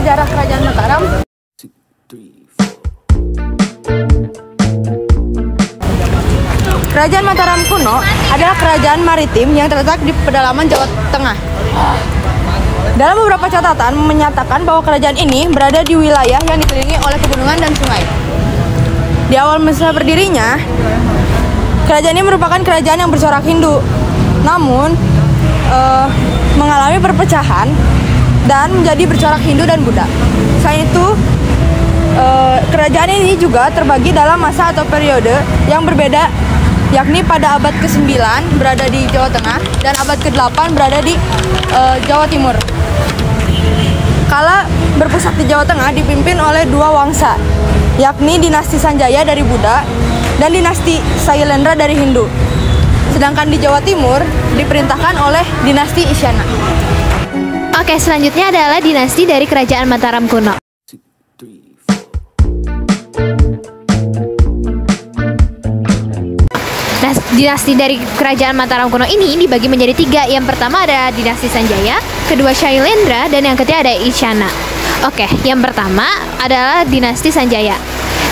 sejarah Kerajaan Mataram. Kerajaan Mataram kuno adalah kerajaan maritim yang terletak di pedalaman Jawa Tengah. Dalam beberapa catatan menyatakan bahwa kerajaan ini berada di wilayah yang dikelilingi oleh pegunungan dan sungai. Di awal masa berdirinya, kerajaan ini merupakan kerajaan yang bercorak Hindu, namun mengalami perpecahan dan menjadi bercorak Hindu dan Buddha. Selain itu, kerajaan ini juga terbagi dalam masa atau periode yang berbeda, yakni pada abad ke-9 berada di Jawa Tengah dan abad ke-8 berada di Jawa Timur. Kala berpusat di Jawa Tengah dipimpin oleh dua wangsa, yakni dinasti Sanjaya dari Buddha dan dinasti Sailendra dari Hindu. Sedangkan di Jawa Timur diperintahkan oleh dinasti Isyana. Oke, selanjutnya adalah dinasti dari Kerajaan Mataram kuno. Nah, dinasti dari Kerajaan Mataram kuno ini dibagi menjadi 3. Yang pertama adalah dinasti Sanjaya, kedua Shailendra, dan yang ketiga ada Isyana. Oke, yang pertama adalah dinasti Sanjaya.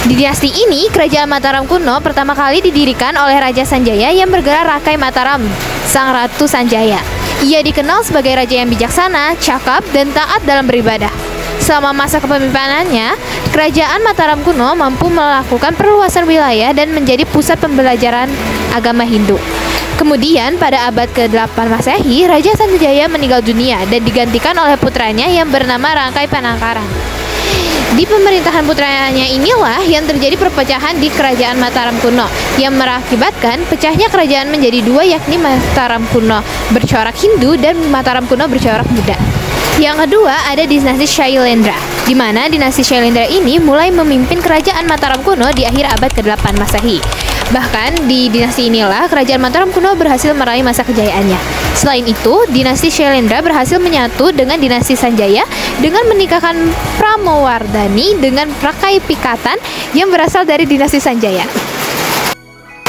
Di dinasti ini, Kerajaan Mataram kuno pertama kali didirikan oleh Raja Sanjaya yang bergelar Rakai Mataram, Sang Ratu Sanjaya. Ia dikenal sebagai raja yang bijaksana, cakap, dan taat dalam beribadah. Selama masa kepemimpinannya, Kerajaan Mataram kuno mampu melakukan perluasan wilayah dan menjadi pusat pembelajaran agama Hindu. Kemudian pada abad ke-8 Masehi, Raja Sanjaya meninggal dunia dan digantikan oleh putranya yang bernama Rangkai Panangkaran. Di pemerintahan putranya inilah yang terjadi perpecahan di Kerajaan Mataram kuno yang mengakibatkan pecahnya kerajaan menjadi 2, yakni Mataram kuno bercorak Hindu dan Mataram kuno bercorak Buddha. Yang kedua ada dinasti Shailendra, di mana dinasti Shailendra ini mulai memimpin Kerajaan Mataram kuno di akhir abad ke-8 Masehi. Bahkan di dinasti inilah Kerajaan Mataram kuno berhasil meraih masa kejayaannya. Selain itu, dinasti Shailendra berhasil menyatu dengan dinasti Sanjaya dengan menikahkan Pramowardhani dengan Rakai Pikatan yang berasal dari dinasti Sanjaya.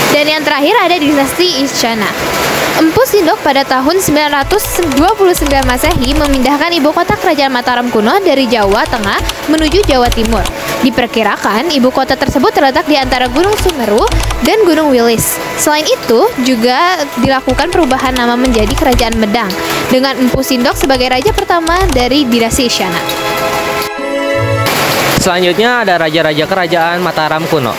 Dan yang terakhir ada dinasti Isyana. Empu Sindok pada tahun 929 Masehi memindahkan ibu kota Kerajaan Mataram kuno dari Jawa Tengah menuju Jawa Timur. Diperkirakan ibu kota tersebut terletak di antara Gunung Sumeru dan Gunung Wilis. Selain itu, juga dilakukan perubahan nama menjadi Kerajaan Medang dengan Empu Sindok sebagai raja pertama dari dinasti Isyana. Selanjutnya ada raja-raja Kerajaan Mataram kuno.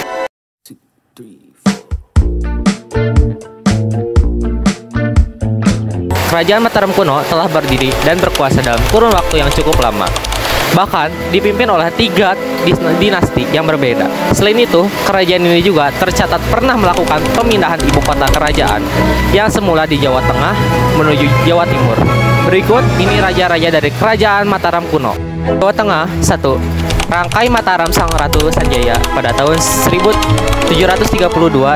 Kerajaan Mataram kuno telah berdiri dan berkuasa dalam kurun waktu yang cukup lama. Bahkan dipimpin oleh 3 dinasti yang berbeda. Selain itu, kerajaan ini juga tercatat pernah melakukan pemindahan ibu kota kerajaan yang semula di Jawa Tengah menuju Jawa Timur. Berikut ini raja-raja dari Kerajaan Mataram kuno. Jawa Tengah 1. Rangkai Mataram Sang Ratu Sanjaya pada tahun 1732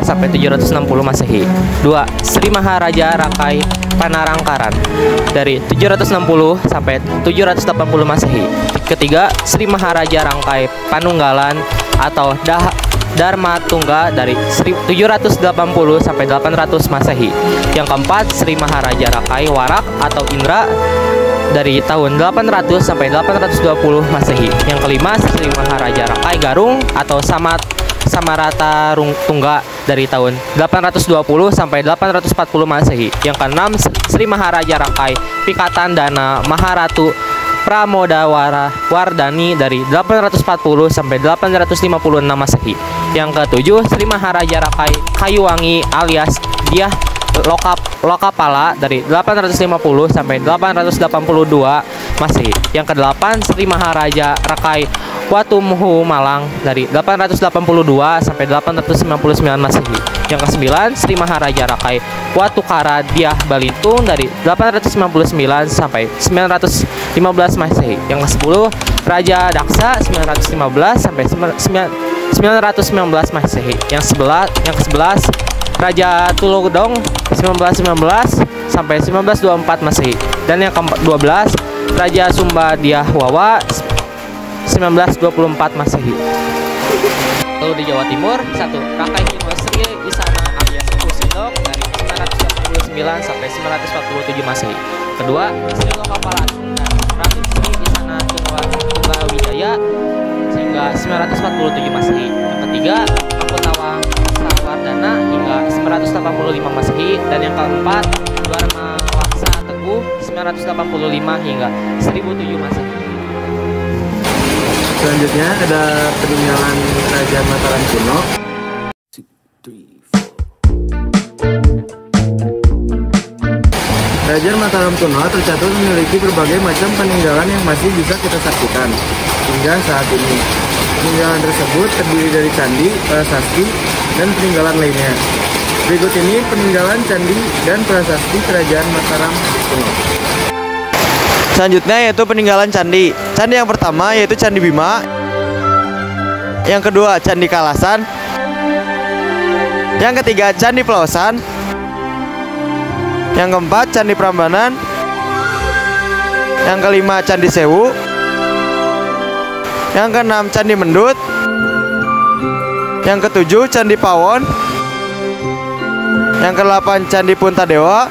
sampai 760 Masehi. 2. Sri Maharaja Rakai Panarangkaran dari 760 sampai 780 Masehi. Ketiga, Sri Maharaja Rangkai Panunggalan atau Dharma Tungga dari 780 sampai 800 Masehi. Yang keempat, Sri Maharaja Rakai Warak atau Indra dari tahun 800 sampai 820 Masehi. Yang kelima, Sri Maharaja Rakai Garung atau Samarata Tungga dari tahun 820 sampai 840 Masehi. Yang keenam, Sri Maharaja Rakai Pikatan Dana Maharatu Pramodawardhani dari 840 sampai 856 Masehi. Yang ketujuh, Sri Maharaja Rakai Kayuwangi alias Dyah Lokapala dari 850 sampai 882 Masehi. Yang kedelapan, Sri Maharaja Rakai Watumhu Malang dari 882 sampai 899 Masehi. Yang kesembilan, Sri Maharaja Rakai Watukara Dyah Balitung dari 899 sampai 915 Masehi. Yang ke-10, Raja Daksa 915 sampai 919 Masehi. Yang ke-11, Raja Tulodong 1919 sampai 1924 Masehi. Dan yang ke-12, Raja Sumba Dyah Wawa 1924 Masehi. Lalu di Jawa Timur, 1. Rakai Sri Isana alias Empu Sindok dari 989 sampai 947 Masehi. Kedua, Sri Lokapala dan Ratu Sri Isana Wijaya sehingga 947 Masehi. Yang ketiga, Makutawang Sawardana hingga 985 Masehi, dan yang keempat, Dharma Waksa Teguh 985 hingga 1007 Masehi. Selanjutnya ada peninggalan Kerajaan Mataram kuno. Kerajaan Mataram kuno tercatat memiliki berbagai macam peninggalan yang masih bisa kita saksikan hingga saat ini. Peninggalan tersebut terdiri dari candi, prasasti, dan peninggalan lainnya. Berikut ini peninggalan candi dan prasasti Kerajaan Mataram kuno. Selanjutnya yaitu peninggalan candi. Candi yang pertama yaitu Candi Bima. Yang kedua Candi Kalasan. Yang ketiga Candi Pelosan. Yang keempat Candi Prambanan. Yang kelima Candi Sewu. Yang keenam Candi Mendut. Yang ketujuh Candi Pawon. Yang kedelapan Candi Puntadewa.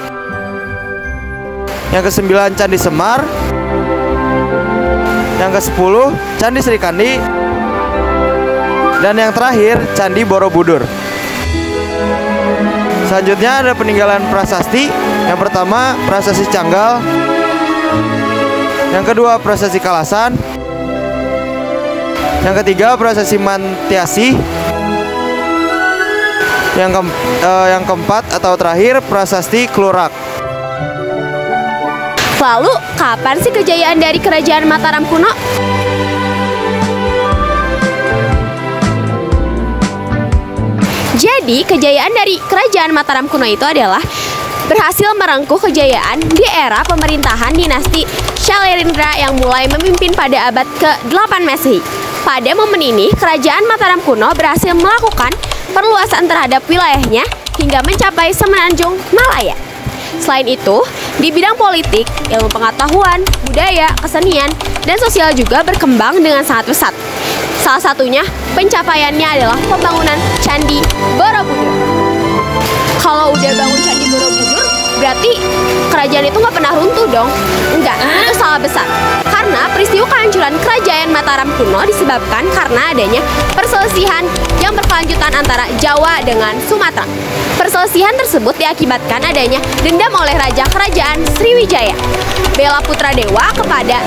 Yang kesembilan Candi Semar. Yang ke-10 Candi Srikandi. Dan yang terakhir Candi Borobudur. Selanjutnya ada peninggalan prasasti. Yang pertama Prasasti Canggal. Yang kedua Prasasti Kalasan. Yang ketiga Prasasti Mantiasi. Yang keempat atau terakhir Prasasti Klurak. Lalu, kapan sih kejayaan dari Kerajaan Mataram kuno? Jadi, kejayaan dari Kerajaan Mataram kuno itu adalah berhasil merengkuh kejayaan di era pemerintahan dinasti Shailendra yang mulai memimpin pada abad ke-8 Masehi. Pada momen ini, Kerajaan Mataram kuno berhasil melakukan perluasan terhadap wilayahnya hingga mencapai semenanjung Malaya. Selain itu, di bidang politik, ilmu pengetahuan, budaya, kesenian, dan sosial juga berkembang dengan sangat pesat. Salah satunya pencapaiannya adalah pembangunan Candi Borobudur. Kalau udah bangun Candi Borobudur, berarti kerajaan itu nggak pernah runtuh dong? Enggak, itu salah besar. Karena peristiwa kehancuran Kerajaan Mataram kuno disebabkan karena adanya perselisihan yang berkelanjutan antara Jawa dengan Sumatera. Perselisihan tersebut diakibatkan adanya dendam oleh Raja Kerajaan Sriwijaya, Bela Putra Dewa, kepada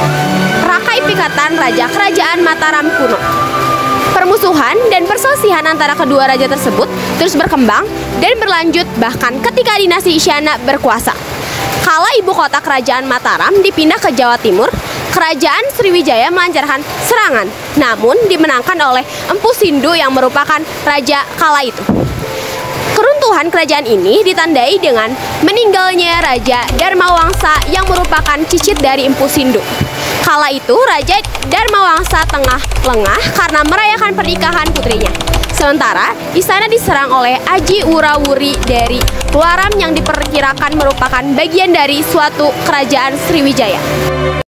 Rakai Pikatan Raja Kerajaan Mataram kuno. Permusuhan dan perselisihan antara kedua raja tersebut terus berkembang dan berlanjut bahkan ketika dinasti Isyana berkuasa. Kala ibu kota Kerajaan Mataram dipindah ke Jawa Timur, Kerajaan Sriwijaya melancarkan serangan, namun dimenangkan oleh Empu Sindu yang merupakan raja kala itu. Keruntuhan kerajaan ini ditandai dengan meninggalnya Raja Dharmawangsa yang merupakan cicit dari Empu Sindu. Kala itu Raja Dharmawangsa tengah lengah karena merayakan pernikahan putrinya. Sementara istana diserang oleh Aji Wurawuri dari Luaram yang diperkirakan merupakan bagian dari suatu kerajaan Sriwijaya.